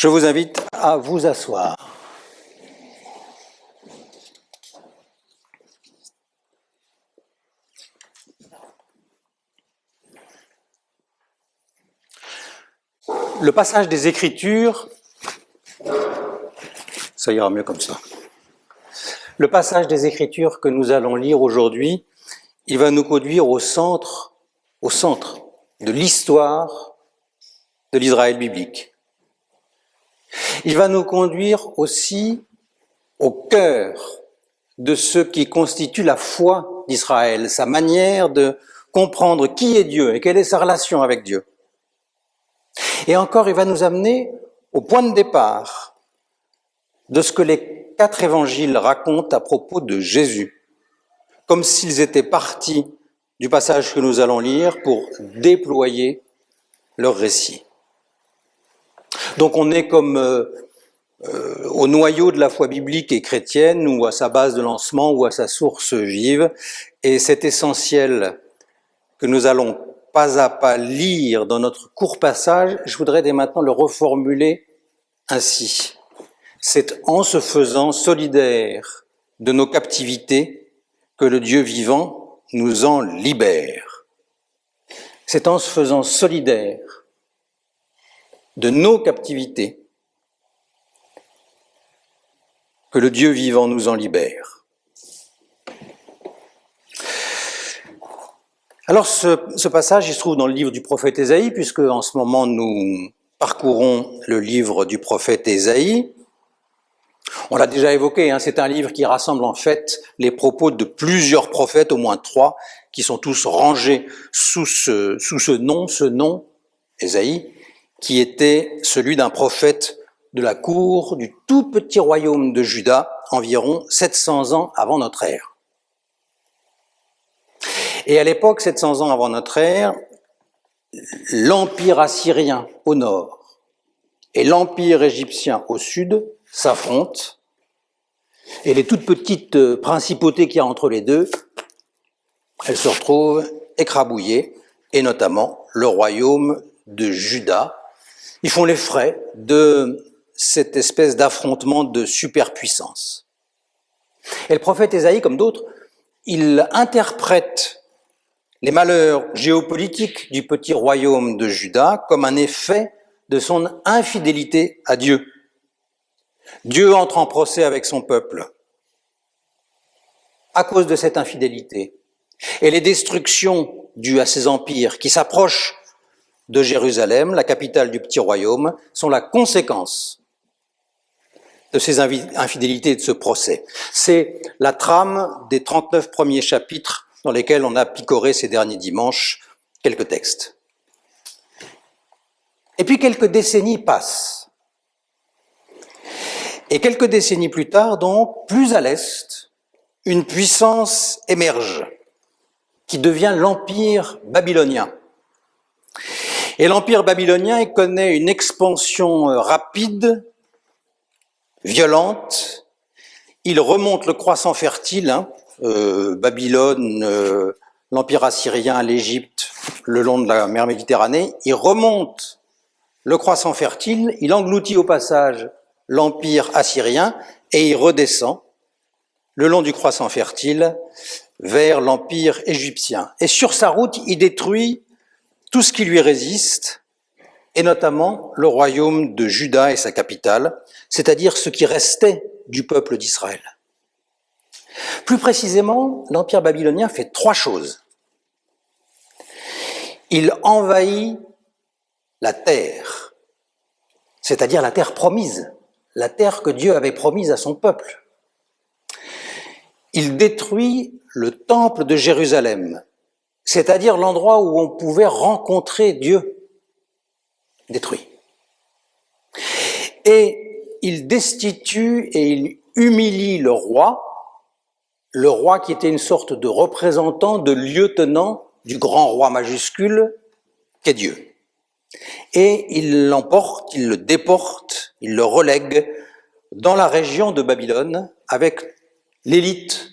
Je vous invite à vous asseoir. Le passage des Écritures, ça ira mieux comme ça. Le passage des Écritures que nous allons lire aujourd'hui, il va nous conduire au centre de l'histoire de l'Israël biblique. Il va nous conduire aussi au cœur de ce qui constitue la foi d'Israël, sa manière de comprendre qui est Dieu et quelle est sa relation avec Dieu. Et encore, il va nous amener au point de départ de ce que les 4 évangiles racontent à propos de Jésus, comme s'ils étaient partis du passage que nous allons lire pour déployer leur récit. Donc on est comme au noyau de la foi biblique et chrétienne, ou à sa base de lancement, ou à sa source vive, et c'est essentiel que nous allons pas à pas lire dans notre court passage. Je voudrais dès maintenant le reformuler ainsi. C'est en se faisant solidaires de nos captivités que le Dieu vivant nous en libère. C'est en se faisant solidaires de nos captivités que le Dieu vivant nous en libère. Alors ce passage, il se trouve dans le livre du prophète Ésaïe, puisque en ce moment nous parcourons le livre du prophète Ésaïe. On l'a déjà évoqué, c'est un livre qui rassemble en fait les propos de plusieurs prophètes, au moins 3, qui sont tous rangés sous ce nom, Ésaïe, qui était celui d'un prophète de la cour du tout petit royaume de Juda, environ 700 ans avant notre ère. Et à l'époque, 700 ans avant notre ère, l'empire assyrien au nord et l'empire égyptien au sud s'affrontent, et les toutes petites principautés qu'il y a entre les deux, elles se retrouvent écrabouillées, et notamment le royaume de Juda. Ils font les frais de cette espèce d'affrontement de superpuissance. Et le prophète Ésaïe, comme d'autres, il interprète les malheurs géopolitiques du petit royaume de Juda comme un effet de son infidélité à Dieu. Dieu entre en procès avec son peuple à cause de cette infidélité. Et les destructions dues à ces empires qui s'approchent de Jérusalem, la capitale du petit royaume, sont la conséquence de ces infidélités et de ce procès. C'est la trame des 39 premiers chapitres dans lesquels on a picoré ces derniers dimanches quelques textes. Et puis quelques décennies passent. Et quelques décennies plus tard, donc, plus à l'est, une puissance émerge, qui devient l'Empire babylonien. Et l'Empire babylonien connaît une expansion rapide, violente. Il remonte le croissant fertile, Babylone, l'Empire assyrien, l'Égypte, le long de la mer Méditerranée. Il remonte le croissant fertile, il engloutit au passage l'Empire assyrien et il redescend le long du croissant fertile vers l'Empire égyptien. Et sur sa route, il détruit tout ce qui lui résiste, et notamment le royaume de Juda et sa capitale, c'est-à-dire ce qui restait du peuple d'Israël. Plus précisément, l'Empire babylonien fait 3 choses. Il envahit la terre, c'est-à-dire la terre promise, la terre que Dieu avait promise à son peuple. Il détruit le temple de Jérusalem, c'est-à-dire l'endroit où on pouvait rencontrer Dieu, détruit. Et il destitue et il humilie le roi qui était une sorte de représentant, de lieutenant du grand roi majuscule qu'est Dieu. Et il l'emporte, il le déporte, il le relègue dans la région de Babylone avec l'élite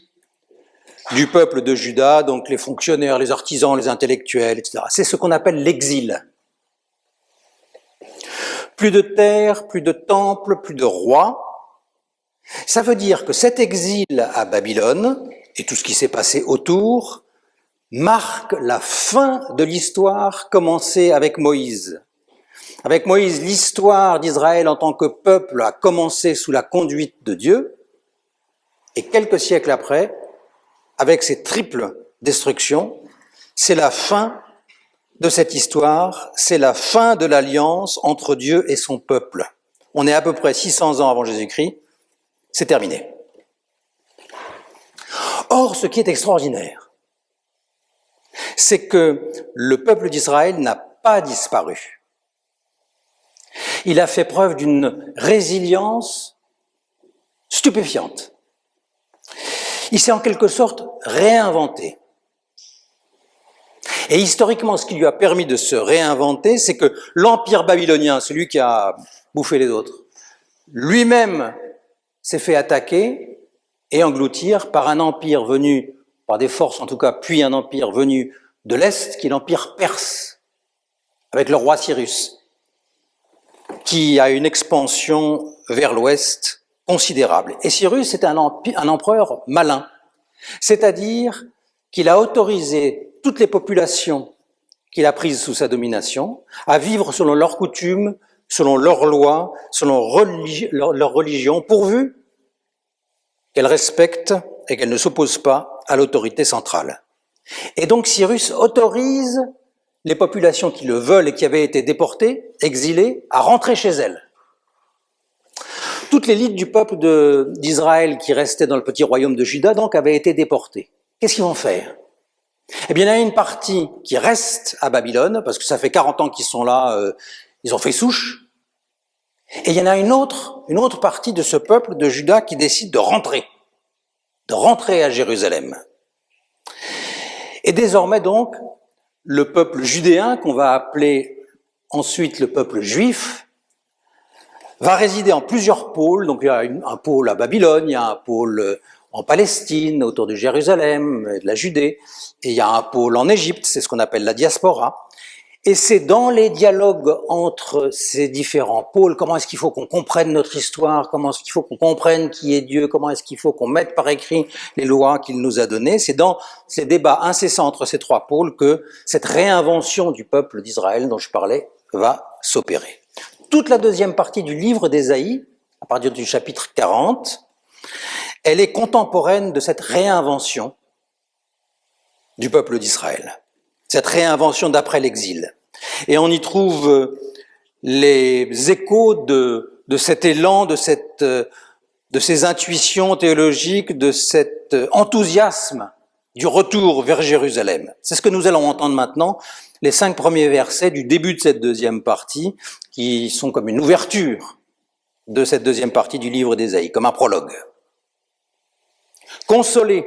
du peuple de Juda, donc les fonctionnaires, les artisans, les intellectuels, etc. C'est ce qu'on appelle l'exil. plus de terre, plus de temple, plus de roi. Ça veut dire que cet exil à Babylone, et tout ce qui s'est passé autour, marque la fin de l'histoire commencée avec Moïse. Avec Moïse, l'histoire d'Israël en tant que peuple a commencé sous la conduite de Dieu, et quelques siècles après, avec ces triples destructions, c'est la fin de cette histoire, c'est la fin de l'alliance entre Dieu et son peuple. On est à peu près 600 ans avant Jésus-Christ, c'est terminé. Or, ce qui est extraordinaire, c'est que le peuple d'Israël n'a pas disparu. Il a fait preuve d'une résilience stupéfiante. Il s'est en quelque sorte réinventé. Et historiquement, ce qui lui a permis de se réinventer, c'est que l'empire babylonien, celui qui a bouffé les autres, lui-même s'est fait attaquer et engloutir par un empire venu, par des forces en tout cas, puis un empire venu de l'Est, qui est l'empire perse, avec le roi Cyrus, qui a une expansion vers l'Ouest considérable. Et Cyrus est un empereur malin, c'est-à-dire qu'il a autorisé toutes les populations qu'il a prises sous sa domination à vivre selon leurs coutumes, selon leurs lois, selon leur religion, pourvu qu'elles respectent et qu'elles ne s'opposent pas à l'autorité centrale. Et donc Cyrus autorise les populations qui le veulent et qui avaient été déportées, exilées, à rentrer chez elles. Toute l'élite du peuple d'Israël qui restait dans le petit royaume de Juda, donc, avait été déportée. Qu'est-ce qu'ils vont faire ? Eh bien, il y en a une partie qui reste à Babylone, parce que ça fait 40 ans qu'ils sont là, ils ont fait souche. Et il y en a une autre partie de ce peuple de Juda qui décide de rentrer à Jérusalem. Et désormais, donc, le peuple judéen, qu'on va appeler ensuite le peuple juif, va résider en plusieurs pôles. Donc, il y a un pôle à Babylone, il y a un pôle en Palestine, autour de Jérusalem, de la Judée, et il y a un pôle en Égypte, c'est ce qu'on appelle la diaspora. Et c'est dans les dialogues entre ces différents pôles, comment est-ce qu'il faut qu'on comprenne notre histoire, comment est-ce qu'il faut qu'on comprenne qui est Dieu, comment est-ce qu'il faut qu'on mette par écrit les lois qu'il nous a données, c'est dans ces débats incessants entre ces trois pôles que cette réinvention du peuple d'Israël dont je parlais va s'opérer. Toute la deuxième partie du livre d'Ésaïe, à partir du chapitre 40, elle est contemporaine de cette réinvention du peuple d'Israël, cette réinvention d'après l'exil. Et on y trouve les échos de cet élan, de ces intuitions théologiques, de cet enthousiasme du retour vers Jérusalem. C'est ce que nous allons entendre maintenant, les 5 premiers versets du début de cette deuxième partie, qui sont comme une ouverture de cette deuxième partie du livre d'Ésaïe, comme un prologue. Consolez,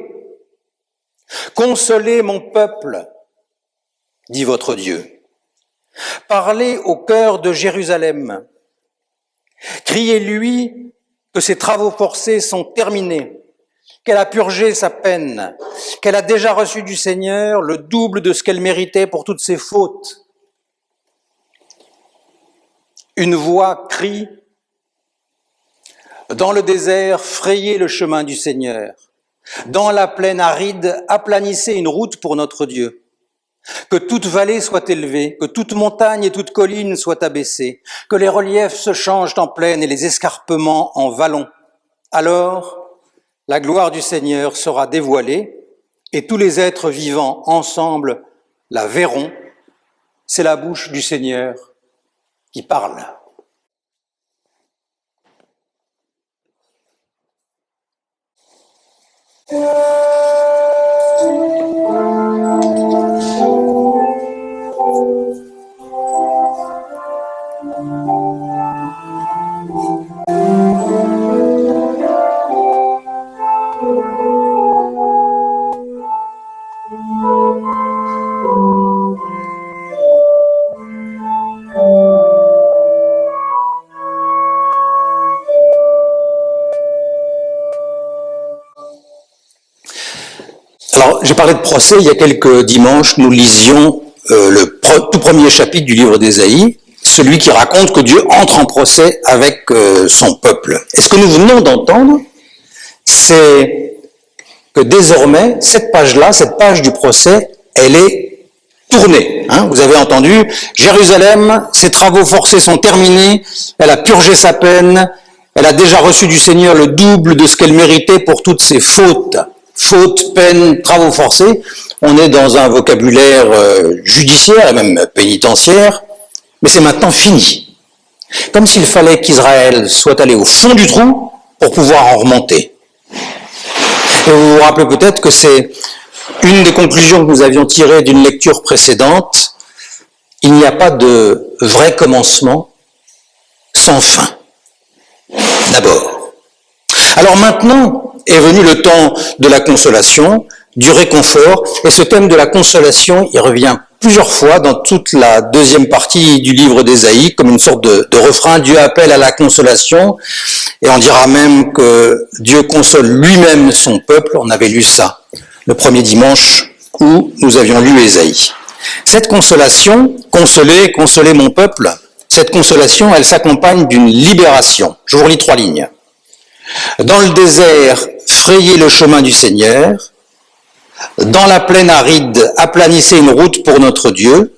consolez mon peuple, dit votre Dieu. Parlez au cœur de Jérusalem. Criez-lui que ses travaux forcés sont terminés, qu'elle a purgé sa peine, qu'elle a déjà reçu du Seigneur le double de ce qu'elle méritait pour toutes ses fautes. Une voix crie, dans le désert, frayez le chemin du Seigneur. Dans la plaine aride, aplanissez une route pour notre Dieu. Que toute vallée soit élevée, que toute montagne et toute colline soient abaissées, que les reliefs se changent en plaine et les escarpements en vallons. Alors, la gloire du Seigneur sera dévoilée et tous les êtres vivants ensemble la verront. C'est la bouche du Seigneur qui parle. Alors, j'ai parlé de procès, il y a quelques dimanches, nous lisions le tout premier chapitre du livre d'Ésaïe, celui qui raconte que Dieu entre en procès avec son peuple. Et ce que nous venons d'entendre, c'est que désormais, cette page-là, cette page du procès, elle est tournée. Vous avez entendu, Jérusalem, ses travaux forcés sont terminés, elle a purgé sa peine, elle a déjà reçu du Seigneur le double de ce qu'elle méritait pour toutes ses fautes. Fautes, peines, travaux forcés. On est dans un vocabulaire judiciaire et même pénitentiaire, mais c'est maintenant fini. Comme s'il fallait qu'Israël soit allé au fond du trou pour pouvoir en remonter. Et vous vous rappelez peut-être que c'est une des conclusions que nous avions tirées d'une lecture précédente. Il n'y a pas de vrai commencement sans fin. D'abord. Alors maintenant est venu le temps de la consolation, du réconfort, et ce thème de la consolation, il revient plusieurs fois dans toute la deuxième partie du livre d'Ésaïe, comme une sorte de refrain. Dieu appelle à la consolation, et on dira même que Dieu console lui-même son peuple. On avait lu ça le premier dimanche où nous avions lu Ésaïe. Cette consolation, consoler mon peuple, cette consolation, elle s'accompagne d'une libération. Je vous relis 3 lignes. Dans le désert, frayez le chemin du Seigneur. Dans la plaine aride, aplanissez une route pour notre Dieu.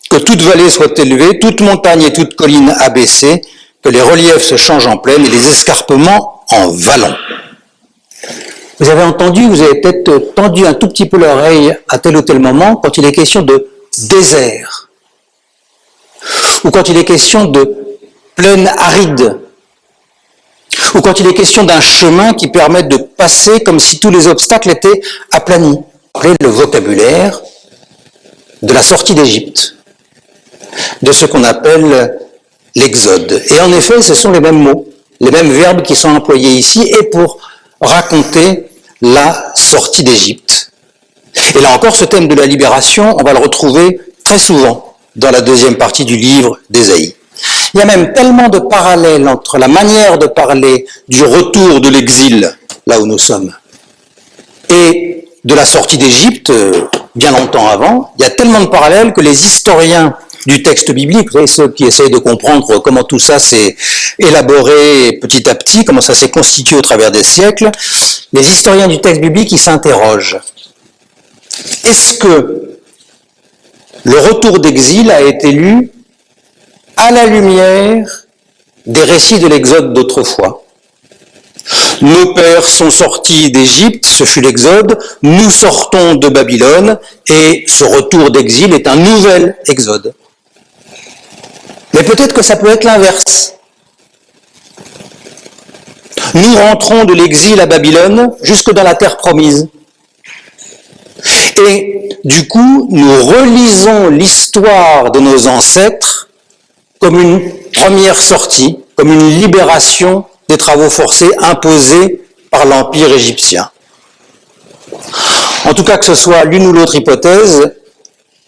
Que toute vallée soit élevée, toute montagne et toute colline abaissée, que les reliefs se changent en plaine et les escarpements en vallons. Vous avez entendu, vous avez peut-être tendu un tout petit peu l'oreille à tel ou tel moment quand il est question de désert, ou quand il est question de plaine aride, ou quand il est question d'un chemin qui permet de passer comme si tous les obstacles étaient aplanis. Appelez le vocabulaire de la sortie d'Égypte, de ce qu'on appelle l'exode. Et en effet, ce sont les mêmes mots, les mêmes verbes qui sont employés ici, et pour raconter la sortie d'Égypte. Et là encore, ce thème de la libération, on va le retrouver très souvent dans la deuxième partie du livre d'Ésaïe. Il y a même tellement de parallèles entre la manière de parler du retour de l'exil, là où nous sommes, et de la sortie d'Égypte, bien longtemps avant. Il y a tellement de parallèles que les historiens du texte biblique, vous savez, ceux qui essayent de comprendre comment tout ça s'est élaboré petit à petit, comment ça s'est constitué au travers des siècles, les historiens du texte biblique, ils s'interrogent. Est-ce que le retour d'exil a été lu à la lumière des récits de l'Exode d'autrefois? Nos pères sont sortis d'Égypte, ce fut l'Exode, nous sortons de Babylone, et ce retour d'exil est un nouvel Exode. Mais peut-être que ça peut être l'inverse. Nous rentrons de l'exil à Babylone jusque dans la terre promise. Et du coup, nous relisons l'histoire de nos ancêtres comme une première sortie, comme une libération des travaux forcés imposés par l'Empire égyptien. En tout cas, que ce soit l'une ou l'autre hypothèse,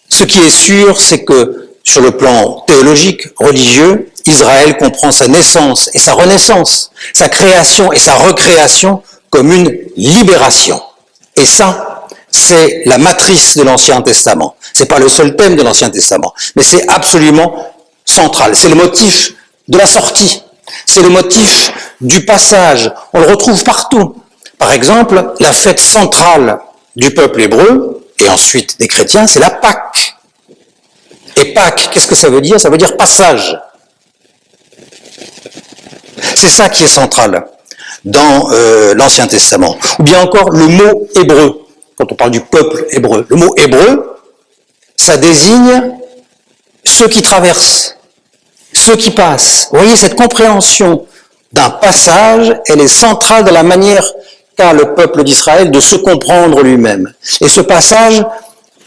ce qui est sûr, c'est que sur le plan théologique, religieux, Israël comprend sa naissance et sa renaissance, sa création et sa recréation comme une libération. Et ça, c'est la matrice de l'Ancien Testament. C'est pas le seul thème de l'Ancien Testament, mais c'est absolument central. C'est le motif de la sortie. C'est le motif du passage. On le retrouve partout. Par exemple, la fête centrale du peuple hébreu, et ensuite des chrétiens, c'est la Pâque. Et Pâques, qu'est-ce que ça veut dire? Ça veut dire passage. C'est ça qui est central dans l'Ancien Testament. Ou bien encore le mot hébreu, quand on parle du peuple hébreu. Le mot hébreu, ça désigne ceux qui traversent, ceux qui passent. Vous voyez, cette compréhension d'un passage, elle est centrale dans la manière qu'a le peuple d'Israël de se comprendre lui-même. Et ce passage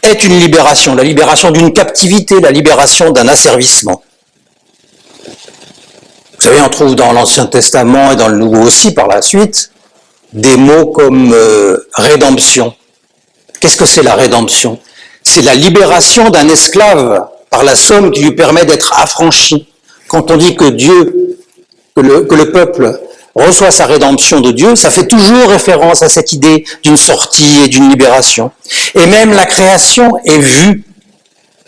est une libération, la libération d'une captivité, la libération d'un asservissement. Vous savez, on trouve dans l'Ancien Testament et dans le Nouveau aussi par la suite, des mots comme rédemption. Qu'est-ce que c'est la rédemption? C'est la libération d'un esclave par la somme qui lui permet d'être affranchi. Quand on dit que Dieu, que le peuple reçoit sa rédemption de Dieu, ça fait toujours référence à cette idée d'une sortie et d'une libération. Et même la création est vue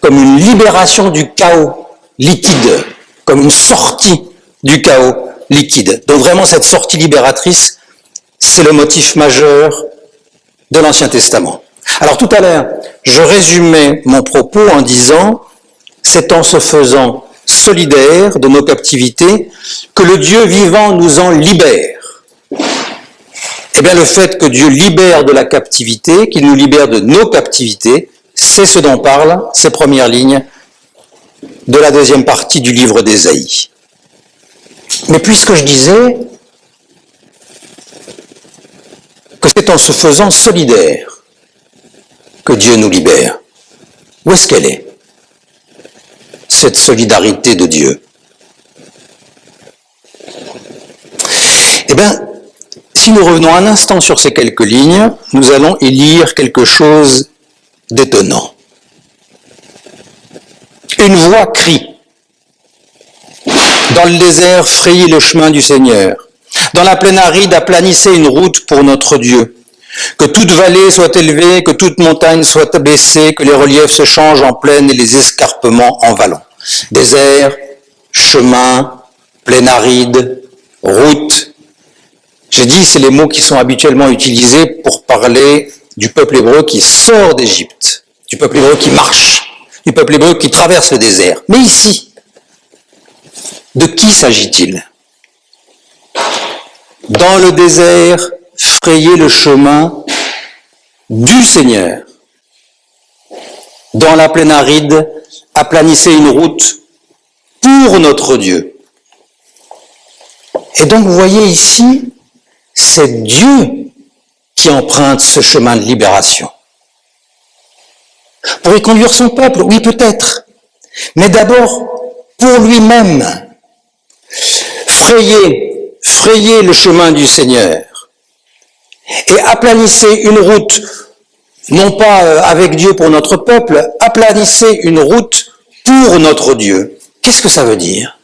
comme une libération du chaos, liquide, comme une sortie du chaos liquide. Donc vraiment, cette sortie libératrice, c'est le motif majeur de l'Ancien Testament. Alors tout à l'heure, je résumais mon propos en disant, c'est en se faisant solidaire de nos captivités que le Dieu vivant nous en libère. Eh bien, le fait que Dieu libère de la captivité, qu'il nous libère de nos captivités, c'est ce dont parlent ces premières lignes de la deuxième partie du livre d'Ésaïe. Mais puisque je disais que c'est en se faisant solidaire que Dieu nous libère, où est-ce qu'elle est, cette solidarité de Dieu? Eh bien, si nous revenons un instant sur ces quelques lignes, nous allons y lire quelque chose d'étonnant. Une voix crie. Dans le désert, frayez le chemin du Seigneur. Dans la plaine aride, aplanissez une route pour notre Dieu. Que toute vallée soit élevée, que toute montagne soit abaissée, que les reliefs se changent en plaine et les escarpements en vallons. Désert, chemin, plaine aride, route. J'ai dit, c'est les mots qui sont habituellement utilisés pour parler du peuple hébreu qui sort d'Égypte, du peuple hébreu qui marche, du peuple hébreu qui traverse le désert. Mais ici, de qui s'agit-il? Dans le désert, frayez le chemin du Seigneur. Dans la plaine aride, aplanissez une route pour notre Dieu. Et donc, vous voyez ici, c'est Dieu qui emprunte ce chemin de libération. Pour y conduire son peuple, oui peut-être, mais d'abord pour lui-même. Frayez le chemin du Seigneur et aplanissez une route, non pas avec Dieu pour notre peuple, aplanissez une route pour notre Dieu. Qu'est-ce que ça veut dire?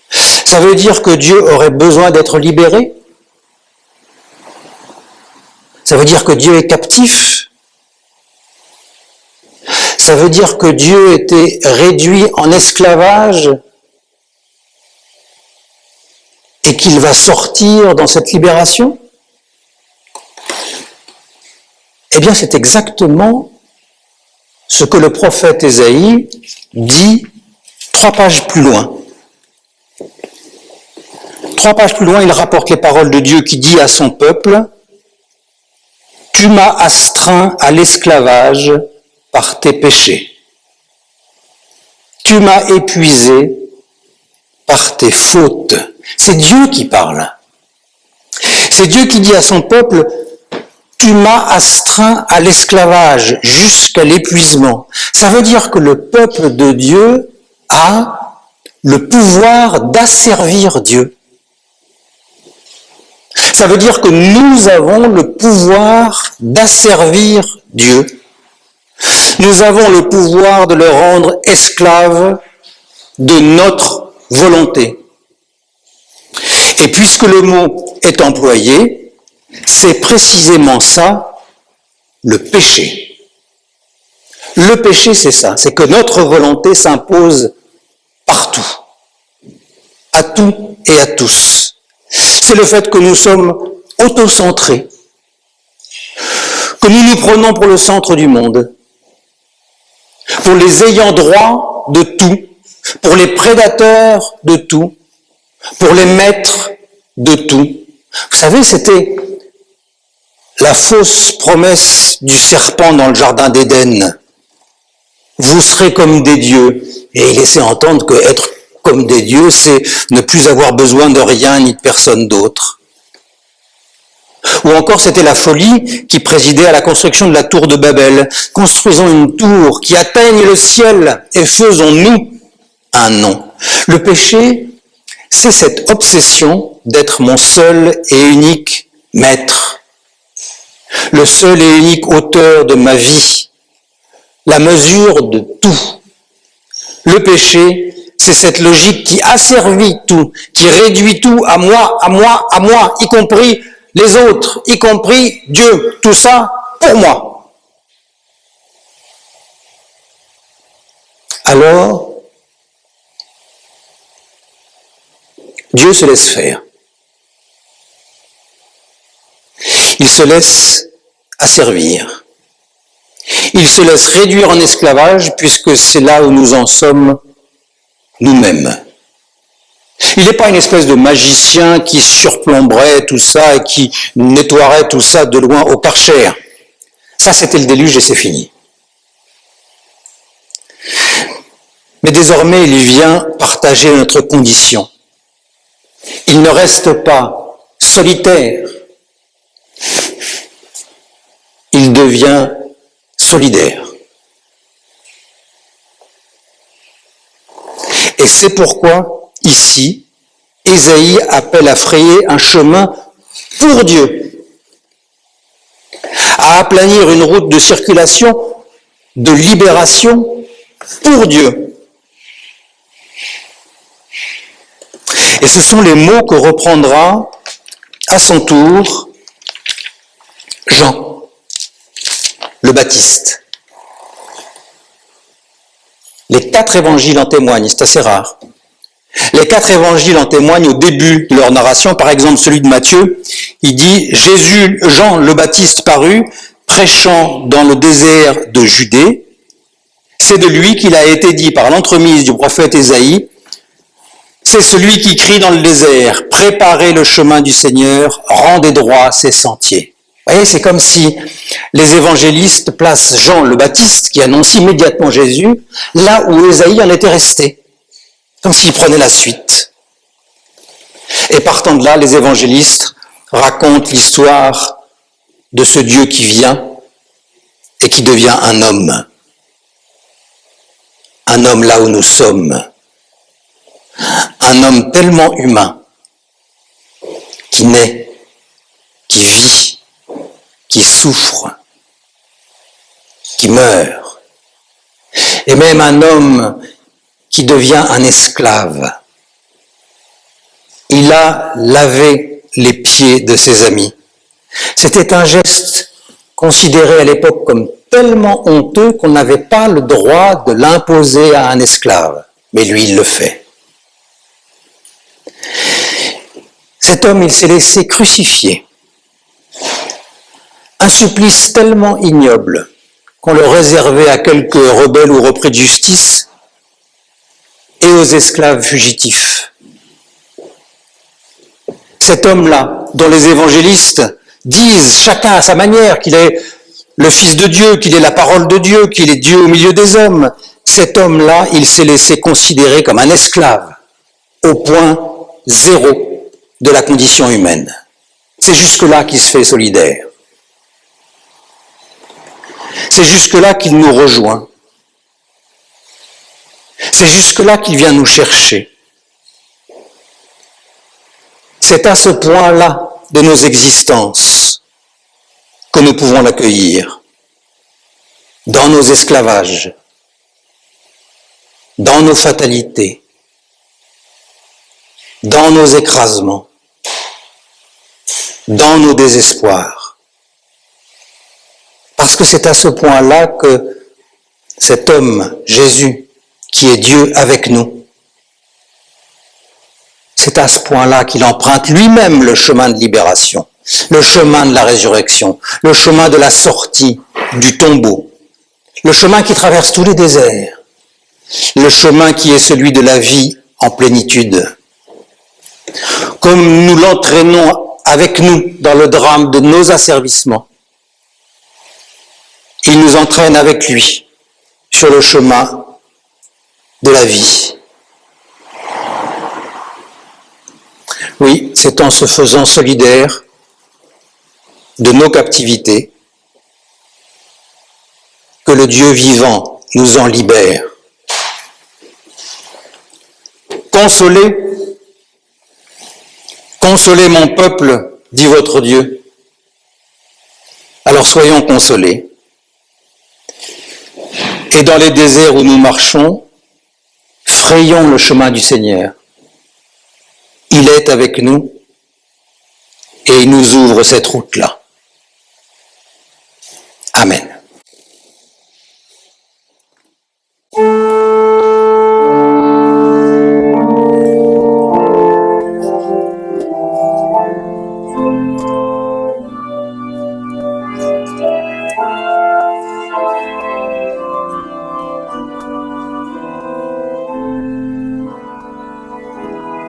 Ça veut dire que Dieu aurait besoin d'être libéré? Ça veut dire que Dieu est captif? Ça veut dire que Dieu était réduit en esclavage et qu'il va sortir dans cette libération? Eh bien, c'est exactement ce que le prophète Ésaïe dit 3 pages plus loin. 3 pages plus loin, il rapporte les paroles de Dieu qui dit à son peuple « Tu m'as astreint à l'esclavage par tes péchés. Tu m'as épuisé par tes fautes. » C'est Dieu qui parle. C'est Dieu qui dit à son peuple « Tu m'as astreint à l'esclavage jusqu'à l'épuisement. » Ça veut dire que le peuple de Dieu a le pouvoir d'asservir Dieu. Ça veut dire que nous avons le pouvoir d'asservir Dieu. Nous avons le pouvoir de le rendre esclave de notre volonté. Et puisque le mot est employé, c'est précisément ça, le péché. Le péché, c'est ça, c'est que notre volonté s'impose partout, à tout et à tous. C'est le fait que nous sommes autocentrés, que nous nous prenons pour le centre du monde, pour les ayants droit de tout, pour les prédateurs de tout, pour les maîtres de tout. Vous savez, c'était la fausse promesse du serpent dans le jardin d'Éden. Vous serez comme des dieux. Et il laissait entendre que être comme des dieux, c'est ne plus avoir besoin de rien ni de personne d'autre. Ou encore, c'était la folie qui présidait à la construction de la tour de Babel. Construisons une tour qui atteigne le ciel et faisons-nous un nom. Le péché, c'est cette obsession d'être mon seul et unique maître, le seul et unique auteur de ma vie, la mesure de tout. Le péché, c'est cette logique qui asservit tout, qui réduit tout à moi, à moi, à moi, y compris les autres, y compris Dieu, tout ça pour moi. Alors, Dieu se laisse faire. Il se laisse asservir. Il se laisse réduire en esclavage puisque c'est là où nous en sommes nous-mêmes. Il n'est pas une espèce de magicien qui surplomberait tout ça et qui nettoierait tout ça de loin au Karcher. Ça, c'était le déluge et c'est fini. Mais désormais, il vient partager notre condition. Il ne reste pas solitaire. Il devient solidaire. Et c'est pourquoi, ici, Ésaïe appelle à frayer un chemin pour Dieu, à aplanir une route de circulation, de libération pour Dieu. Et ce sont les mots que reprendra à son tour Jean, le Baptiste. Les 4 évangiles en témoignent, c'est assez rare. Les 4 évangiles en témoignent au début de leur narration. Par exemple, celui de Matthieu, il dit « Jean le Baptiste parut, prêchant dans le désert de Judée. C'est de lui qu'il a été dit par l'entremise du prophète Ésaïe, c'est celui qui crie dans le désert, préparez le chemin du Seigneur, rendez droit ses sentiers. » Vous voyez, c'est comme si les évangélistes placent Jean le Baptiste, qui annonce immédiatement Jésus, là où Ésaïe en était resté, comme s'il prenait la suite. Et partant de là, les évangélistes racontent l'histoire de ce Dieu qui vient et qui devient un homme là où nous sommes. Un homme tellement humain, qui naît, qui vit, qui souffre, qui meurt. Et même un homme qui devient un esclave. Il a lavé les pieds de ses amis. C'était un geste considéré à l'époque comme tellement honteux qu'on n'avait pas le droit de l'imposer à un esclave. Mais lui, il le fait. Cet homme, il s'est laissé crucifier. Un supplice tellement ignoble qu'on le réservait à quelques rebelles ou repris de justice et aux esclaves fugitifs. Cet homme-là, dont les évangélistes disent chacun à sa manière qu'il est le Fils de Dieu, qu'il est la parole de Dieu, qu'il est Dieu au milieu des hommes, cet homme-là, il s'est laissé considérer comme un esclave au point zéro de la condition humaine. C'est jusque-là qu'il se fait solidaire. C'est jusque-là qu'il nous rejoint. C'est jusque-là qu'il vient nous chercher. C'est à ce point-là de nos existences que nous pouvons l'accueillir, dans nos esclavages, dans nos fatalités, dans nos écrasements, dans nos désespoirs. Parce que c'est à ce point-là que cet homme, Jésus, qui est Dieu avec nous, c'est à ce point-là qu'il emprunte lui-même le chemin de libération, le chemin de la résurrection, le chemin de la sortie du tombeau, le chemin qui traverse tous les déserts, le chemin qui est celui de la vie en plénitude. Comme nous l'entraînons avec nous dans le drame de nos asservissements, il nous entraîne avec lui sur le chemin de la vie. Oui, c'est en se faisant solidaire de nos captivités que le Dieu vivant nous en libère. Consolez, consolez mon peuple, dit votre Dieu. Alors soyons consolés. Et dans les déserts où nous marchons, frayons le chemin du Seigneur. Il est avec nous et il nous ouvre cette route-là.